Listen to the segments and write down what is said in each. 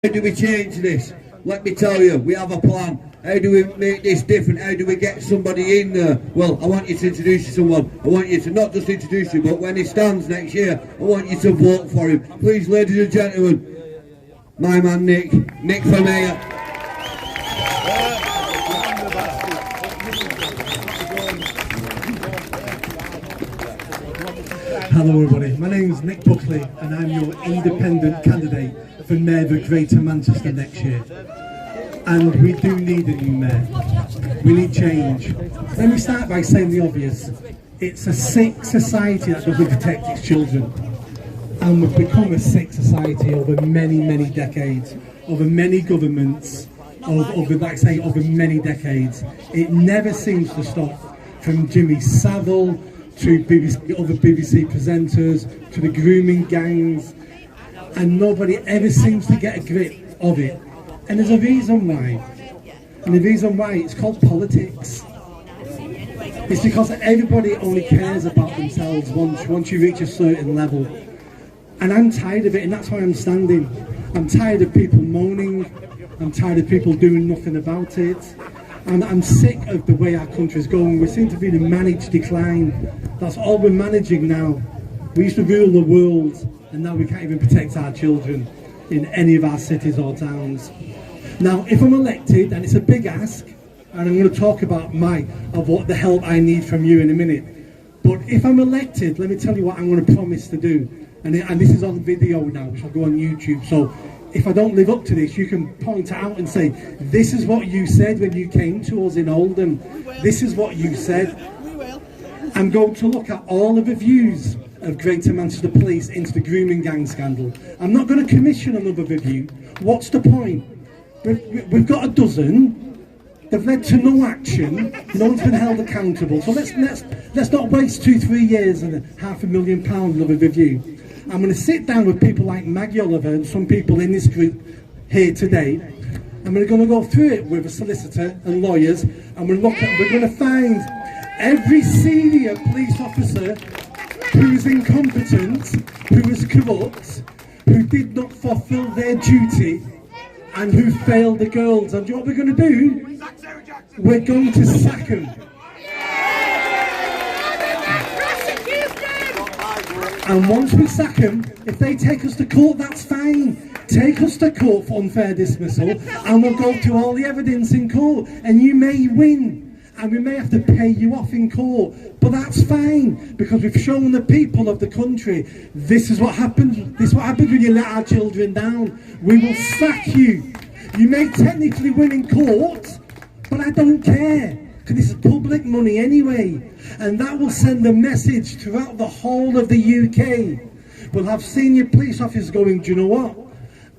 How do we change this? Let me tell you, we have a plan. How do we make this different? How do we get somebody in there? Well, I want you to introduce you to someone. I want you to not just introduce you, but when he stands next year, I want you to vote for him. Please, ladies and gentlemen, my man Nick for Mayor. Hello everybody, my name is Nick Buckley and I'm your independent candidate for Mayor of Greater Manchester next year. And we do need a new mayor. We need change. Let me start by saying the obvious. It's a sick society that doesn't protect its children. And we've become a sick society over many decades, over many governments, over many decades. It never seems to stop, from Jimmy Savile to other BBC presenters, to the grooming gangs, and nobody ever seems to get a grip of it. And there's a reason why. And the reason why, it's called politics. It's because everybody only cares about themselves once you reach a certain level. And I'm tired of it, and that's why I'm standing. I'm tired of people moaning. I'm tired of people doing nothing about it. And I'm sick of the way our country's going. We seem to be in a managed decline. That's all we're managing now. We used to rule the world, and now we can't even protect our children in any of our cities or towns. Now, if I'm elected, and it's a big ask, and I'm going to talk about what the help I need from you in a minute. But if I'm elected, let me tell you what I'm going to promise to do. And this is on video now, which will go on YouTube. So if I don't live up to this, you can point it out and say, this is what you said when you came to us in Oldham. This is what you said. I'm going to look at all the reviews of Greater Manchester Police into the grooming gang scandal. I'm not going to commission another review. What's the point? We've got a dozen. They've led to no action. No one's been held accountable. So let's not waste 2-3 years and £500,000 of a review. I'm going to sit down with people like Mayoral and some people in this group here today. And we're going to go through it with a solicitor and lawyers, and we're going to find every senior police officer who is incompetent, who is corrupt, who did not fulfil their duty, and who failed the girls. And do you know what we're going to do? We're going to sack them. And once we sack them, if they take us to court, that's fine. Take us to court for unfair dismissal, and we'll go through all the evidence in court, and you may win, and we may have to pay you off in court, but that's fine, because we've shown the people of the country, this is what happens. This is what happens when you let our children down. We will sack you. You may technically win in court, but I don't care, because this is public money anyway. And that will send a message throughout the whole of the UK. We'll have senior police officers going, do you know what?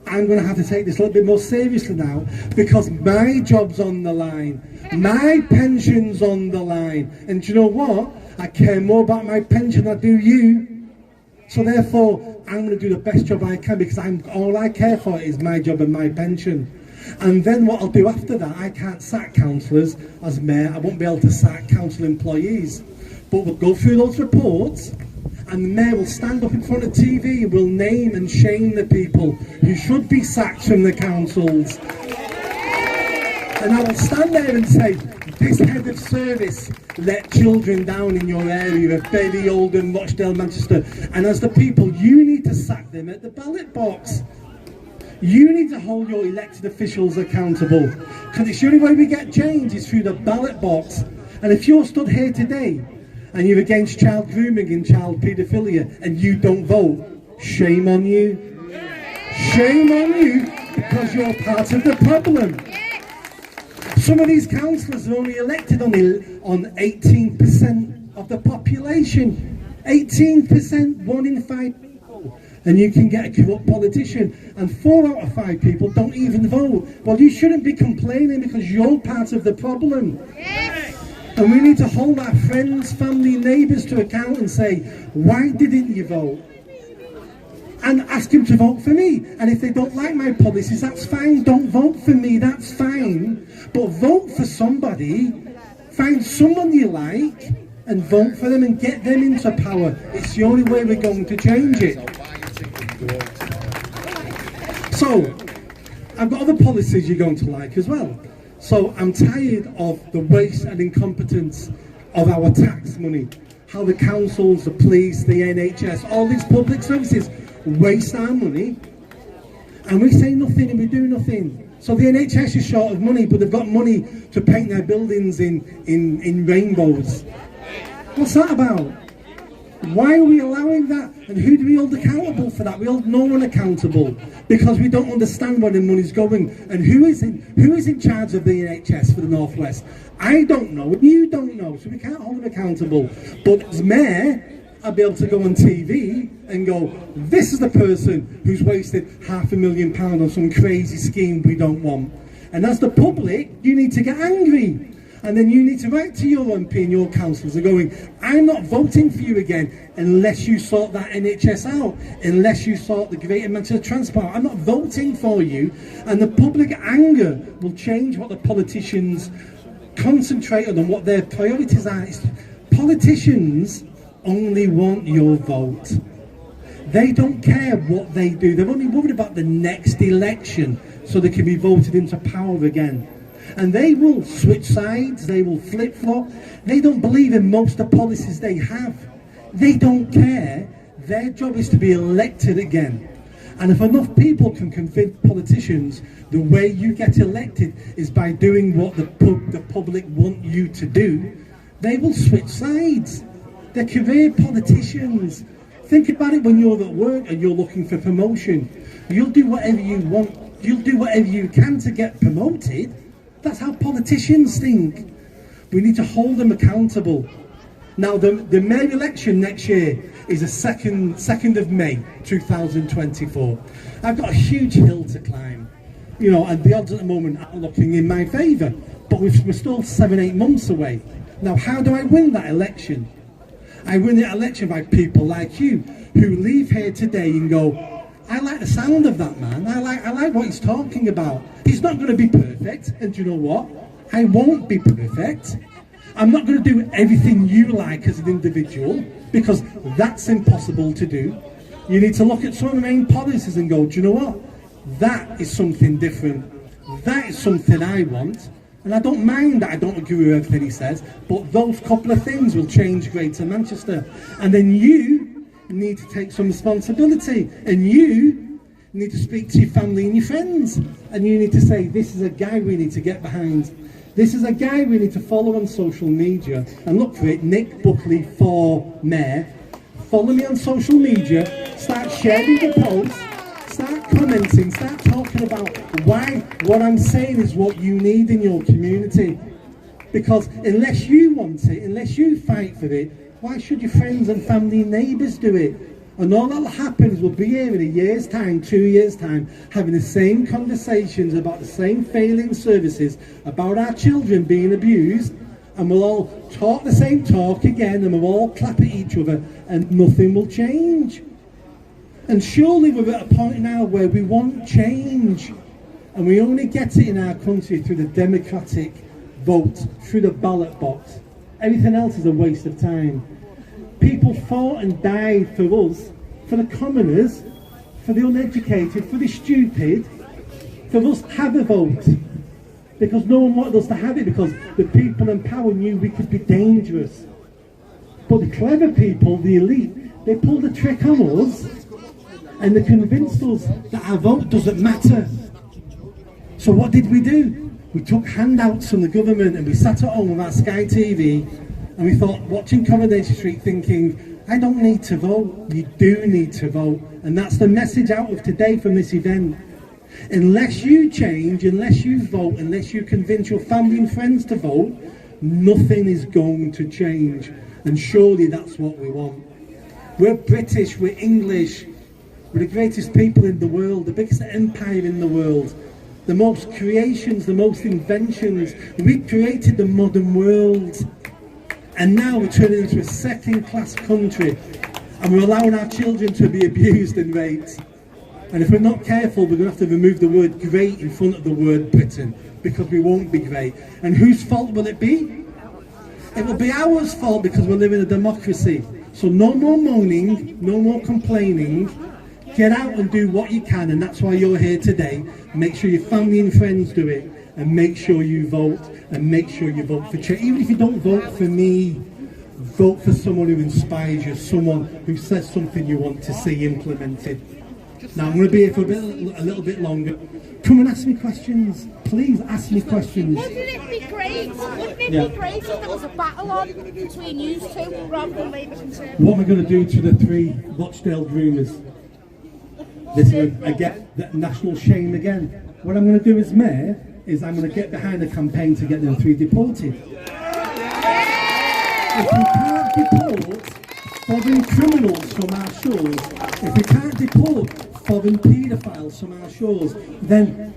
I'm going to have to take this a little bit more seriously now, because my job's on the line. My pension's on the line. And do you know what? I care more about my pension than I do you. So therefore, I'm going to do the best job I can, because all I care for is my job and my pension. And then what I'll do after that, I can't sack councillors as mayor. I won't be able to sack council employees. But we'll go through those reports, and the mayor will stand up in front of TV and will name and shame the people who should be sacked from the councils. And I will stand there and say, this head of service let children down in your area of Bury, Oldham, Rochdale, Manchester. And as the people, you need to sack them at the ballot box. You need to hold your elected officials accountable, because it's the only way we get change is through the ballot box. And if you're stood here today and you're against child grooming and child paedophilia and you don't vote, shame on you. Shame on you, because you're part of the problem. Some of these councillors are only elected on 18% of the population. 18%, 1 in 5 people. And you can get a corrupt politician, and 4 out of 5 people don't even vote. Well, you shouldn't be complaining, because you're part of the problem. Yes. And we need to hold our friends, family, neighbours to account and say, why didn't you vote? And ask them to vote for me. And if they don't like my policies, that's fine. Don't vote for me, that's fine. But vote for somebody. Find someone you like and vote for them and get them into power. It's the only way we're going to change it. So, I've got other policies you're going to like as well. So I'm tired of the waste and incompetence of our tax money. How the councils, the police, the NHS, all these public services waste our money, and we say nothing and we do nothing. So the NHS is short of money, but they've got money to paint their buildings in rainbows. What's that about? Why are we allowing that? And who do we hold accountable for that? We hold no one accountable because we don't understand where the money's going. And who is in charge of the NHS for the North West? I don't know, and you don't know, so we can't hold them accountable. But as mayor, I'll be able to go on TV and go, this is the person who's wasted £500,000 on some crazy scheme we don't want. And as the public, you need to get angry. And then you need to write to your MP and your councillors and going, I'm not voting for you again unless you sort that NHS out, unless you sort the Greater Manchester Transport. I'm not voting for you. And the public anger will change what the politicians concentrate on and what their priorities are. Politicians only want your vote. They don't care what they do. They're only worried about the next election so they can be voted into power again. And they will switch sides, they will flip-flop. They don't believe in most of the policies they have. They don't care. Their job is to be elected again. And if enough people can convince politicians the way you get elected is by doing what the public want you to do, they will switch sides. They're career politicians. Think about it when you're at work and you're looking for promotion. You'll do whatever you want. You'll do whatever you can to get promoted. That's how politicians think. We need to hold them accountable. Now, the mayor election next year is the 2nd of May 2024. I've got a huge hill to climb, you know, and the odds at the moment are looking in my favour. But we're still 7-8 months away. Now, how do I win that election? I win the election by people like you who leave here today and go, I like the sound of that man. I like what he's talking about. He's not going to be perfect, and do you know what? I won't be perfect. I'm not going to do everything you like as an individual, because that's impossible to do. You need to look at some of the main policies and go, do you know what? That is something different. That is something I want. And I don't mind that I don't agree with everything he says, but those couple of things will change Greater Manchester. And then you need to take some responsibility, and you need to speak to your family and your friends, and you need to say, this is a guy we need to get behind. This is a guy we need to follow on social media, and look for it, Nick Buckley for Mayor. Follow me on social media, start sharing the posts, start commenting, start talking about why what I'm saying is what you need in your community. Because unless you want it, unless you fight for it, why should your friends and family and neighbours do it? And all that'll happen is we'll be here in a year's time, 2 years' time, having the same conversations about the same failing services, about our children being abused, and we'll all talk the same talk again, and we'll all clap at each other, and nothing will change. And surely we're at a point now where we want change, and we only get it in our country through the democratic vote, through the ballot box. Everything else is a waste of time. People fought and died for us, for the commoners, for the uneducated, for the stupid, for us to have a vote. Because no one wanted us to have it, because the people in power knew we could be dangerous. But the clever people, the elite, they pulled a trick on us, and they convinced us that our vote doesn't matter. So what did we do? We took handouts from the government and we sat at home with our Sky TV, and we thought, watching Coronation Street, thinking, I don't need to vote. You do need to vote. And that's the message out of today from this event. Unless you change, unless you vote, unless you convince your family and friends to vote, nothing is going to change. And surely that's what we want. We're British, we're English, we're the greatest people in the world, the biggest empire in the world. The most creations, the most inventions. We created the modern world. And now we're turning into a second-class country. And we're allowing our children to be abused and raped. And if we're not careful, we're going to have to remove the word great in front of the word Britain. Because we won't be great. And whose fault will it be? It will be ours fault, because we're living in a democracy. So no more moaning, no more complaining. Get out and do what you can, and that's why you're here today. Make sure your family and friends do it, and make sure you vote, and make sure you vote for change. Even if you don't vote for me, vote for someone who inspires you, someone who says something you want to see implemented. Now I'm going to be here for a little bit longer. Come and ask me questions. Please ask me questions. Wouldn't it be great? Wouldn't it be great if there was a battle on between you two rather than Labour Conservative? What am I going to do to the 3 Rochdale groomers? This is again that national shame again. What I'm going to do as mayor is I'm going to get behind a campaign to get them 3 deported. If we can't deport foreign criminals from our shores, if we can't deport foreign paedophiles from our shores, then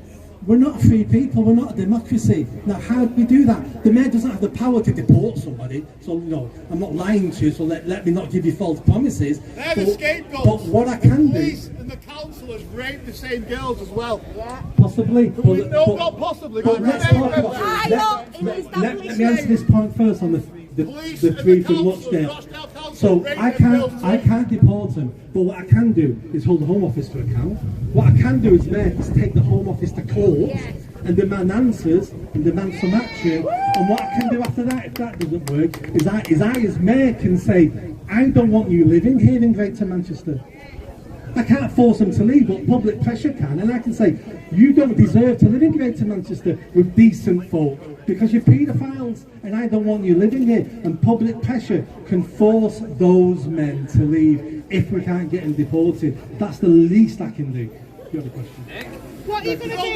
we're not free people, we're not a democracy. Now how do we do that? The mayor doesn't have the power to deport somebody, so no, I'm not lying to you, so let me not give you false promises. They're the scapegoats. But what I can do... The police and the councillors rape the same girls as well. Yeah. Possibly. No, not possibly. But let's talk about let me answer this point first on the 3 from Rochdale. So I can't deport them, but what I can do is hold the Home Office to account. What I can do as mayor is take the Home Office to court and demand answers and demand some action. And what I can do after that, if that doesn't work, is I as mayor can say, I don't want you living here in Greater Manchester. I can't force them to leave, but public pressure can, and I can say, you don't deserve to live in Greater Manchester with decent folk, because you're paedophiles, and I don't want you living here. And public pressure can force those men to leave if we can't get them deported. That's the least I can do. You have a question? What are you going to do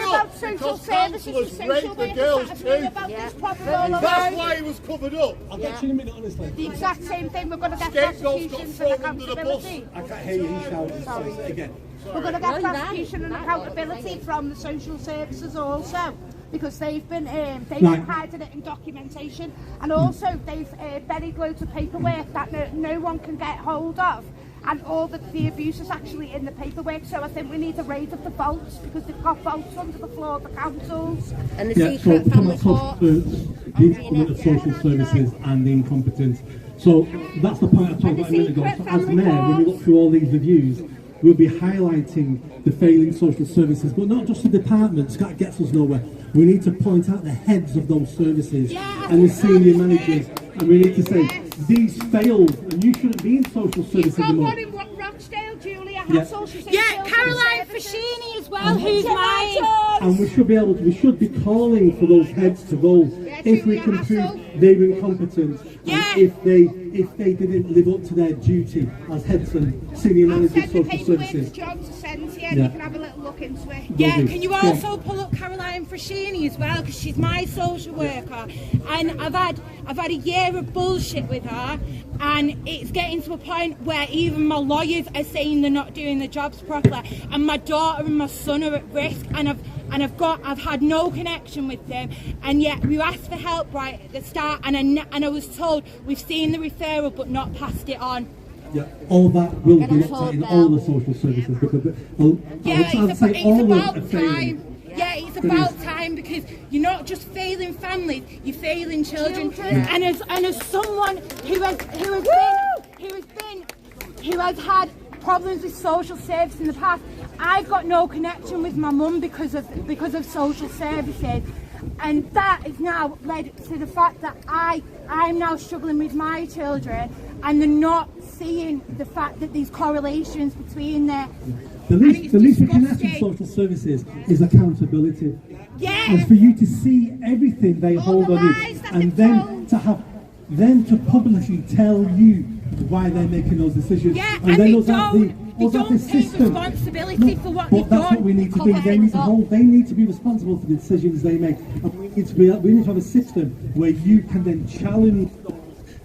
about social services and social workers that are about this problem all over? That's why he was covered up. I'll get you in a minute, honestly. The exact same thing, we're going to get Scapegoats got prosecutions thrown and under the bus. accountability. I can't hear you shouting. Sorry, say again. We're going to get prosecution and accountability from the social services also, because they've been hiding it in documentation, and also they've buried loads of paperwork that no one can get hold of, and all the abuse is actually in the paperwork. So I think we need a raid of the vaults, because they've got vaults under the floor of the councils. And the secret family court. The social services and the incompetence. So that's the point I talked about a minute ago. So as mayor, when we look through all these reviews, we'll be highlighting the failing social services, but not just the departments. That gets us nowhere. We need to point out the heads of those services and the senior managers, and we need to say these failed, and you shouldn't be in social services anymore. You've got one in Rochdale, Julia, has social services. Yeah, Caroline Fascini as well, who's mine. And we should be calling for those heads to roll if we can prove they were incompetent, and if they didn't live up to their duty as heads and senior managers of social services. John to send here, and you can have a little look into it. Yeah, can you also pull up Caroline Fascini as well, because she's my social worker, and I've had a year of bullshit with her, and it's getting to a point where even my lawyers are saying they're not doing the jobs properly, and my daughter and my son are at risk, and I've had no connection with them, and yet we asked for help right at the start, and I was told we've seen the referral but not passed it on. Yeah, all that will be looked at in all the social services, because it's about time. Yeah, it's about time, because you're not just failing families, you're failing children. And as someone who has had problems with social service in the past, I've got no connection with my mum because of social services, and that has now led to the fact that I'm now struggling with my children, and they're not seeing the fact that these correlations between there. The least we can ask of social services is accountability. Yeah. And for you to see everything they hold on you, and then to have them to publicly tell you why they're making those decisions. Yeah, and then they don't take responsibility for what they've done. That's what we need to do. They need to be responsible for the decisions they make. And we need to have a system where you can then challenge those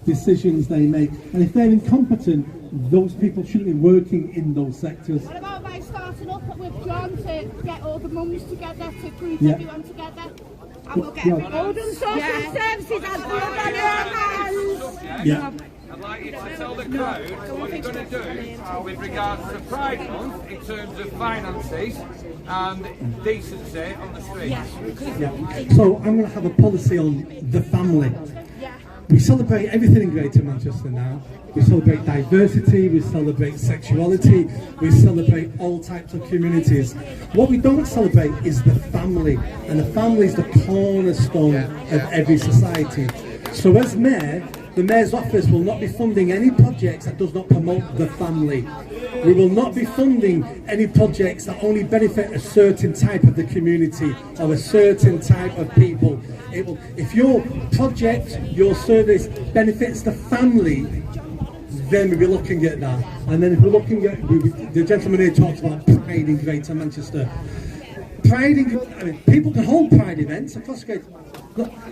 decisions they make. And if they're incompetent, those people shouldn't be working in those sectors. What about by starting up with John to get all the mums together, to group everyone together? And we'll get Oldham social services and blood on your hands. Yeah. I'd like you to tell the crowd what you're going to do with regards to Pride Month in terms of finances and decency on the streets. So I'm going to have a policy on the family. We celebrate everything in Greater Manchester now. We celebrate diversity, we celebrate sexuality, we celebrate all types of communities. What we don't celebrate is the family, and the family is the cornerstone of every society. So as Mayor, the Mayor's office will not be funding any projects that does not promote the family. We will not be funding any projects that only benefit a certain type of the community or a certain type of people. If your project, your service benefits the family, then we'll be looking at that. And then if we're looking at, the gentleman here talks about pride in Greater Manchester. Pride in, I mean, people can hold pride events across Greater.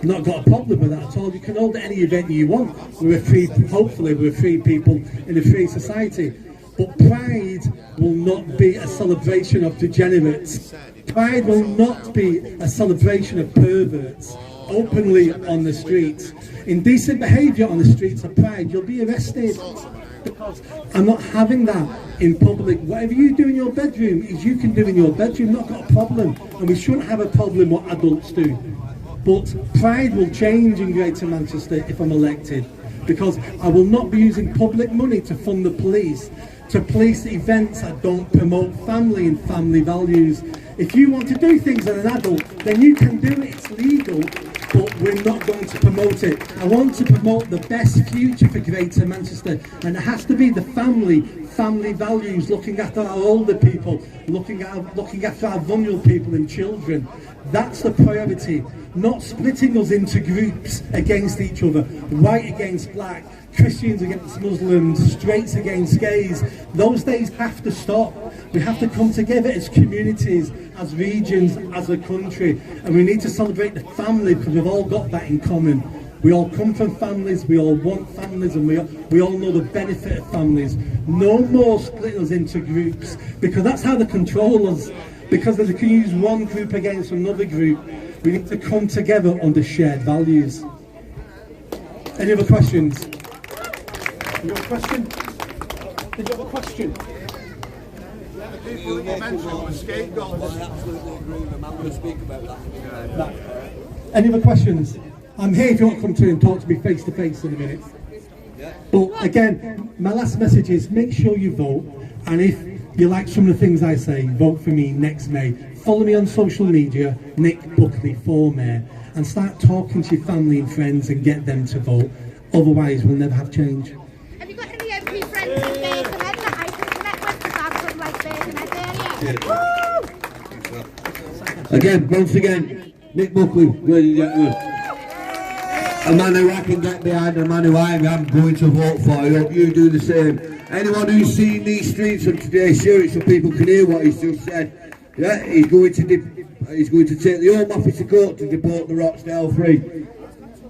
Not got a problem with that at all. You can hold any event you want. We're free, hopefully we're free people in a free society. But pride will not be a celebration of degenerates. Pride will not be a celebration of perverts openly on the streets. Indecent behaviour on the streets of Pride, you'll be arrested. Because I'm not having that in public. Whatever you do in your bedroom is you can do in your bedroom, not got a problem. And we shouldn't have a problem what adults do. But Pride will change in Greater Manchester if I'm elected. Because I will not be using public money to fund the police, to police events that don't promote family and family values. If you want to do things as an adult, then you can do it, it's legal, but we're not going to promote it. I want to promote the best future for Greater Manchester, and it has to be the family values, looking after our older people, looking after our vulnerable people and children. That's the priority, not splitting us into groups against each other, white against black, Christians against Muslims, straights against gays. Those days have to stop. We have to come together as communities, as regions, as a country, and we need to celebrate the family because we've all got that in common. We all come from families, we all want families, and we all know the benefit of families. No more splitting us into groups, because that's how they control us. Because they can use one group against another group. We need to come together under shared values. Any other questions? You got a question? Did you have a question? People that you mentioned were scapegoats. I absolutely agree with them. I'm going to speak about that. Any other questions? I'm here if you want to come to and talk to me face to face in a minute. But again, my last message is make sure you vote, and if you like some of the things I say, vote for me next May. Follow me on social media, Nick Buckley for Mayor, and start talking to your family and friends and get them to vote. Otherwise, we'll never have change. Have you got any MP friends in Birkenhead that I can connect with? Because I've got like Birkenhead area. Again, once again, Nick Buckley, ladies and gentlemen. A man who I can get behind, a man who I am going to vote for. I hope you do the same. Anyone who's seen these streets of today's show, so people can hear what he's just said. Yeah, he's going to take the Home Office to court to deport the Rochdale Free.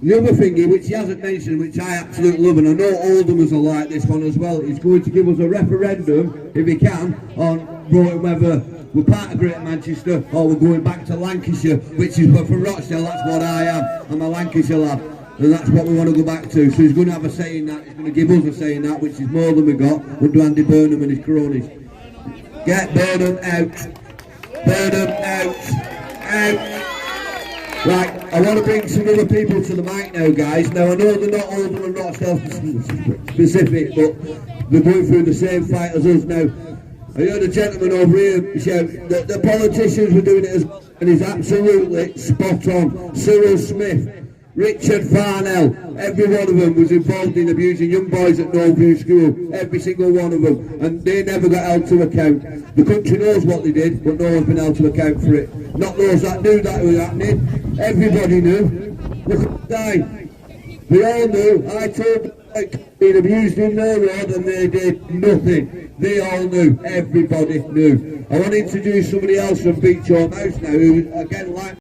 The other thing, which he hasn't mentioned, which I absolutely love, and I know Oldhamers are like this one as well, he's going to give us a referendum, if he can, on voting whether we're part of Greater Manchester or we're going back to Lancashire, which is from Rochdale. That's what I am. I'm a Lancashire lad, and that's what we want to go back to. So he's going to have a say in that. He's going to give us a say in that, which is more than we got under Andy Burnham and his cronies. Get Burnham out. Burnham out. Right, I want to bring some other people to the mic now, guys. Now, I know they're not Oldham and Rochdale specific, but they're going through the same fight as us now. I heard a gentleman over here shout that the politicians were doing it as well, and he's absolutely spot on. Cyril Smith, Richard Farnell, every one of them was involved in abusing young boys at Northview School, every single one of them, and they never got held to account. The country knows what they did, but no one's been held to account for it. Not those that knew that was happening. Everybody knew. Look at the guy. We all knew. I told them they'd been abused in their road and they did nothing. They all knew. Everybody knew. I want to introduce somebody else from Beach Home House now, who again like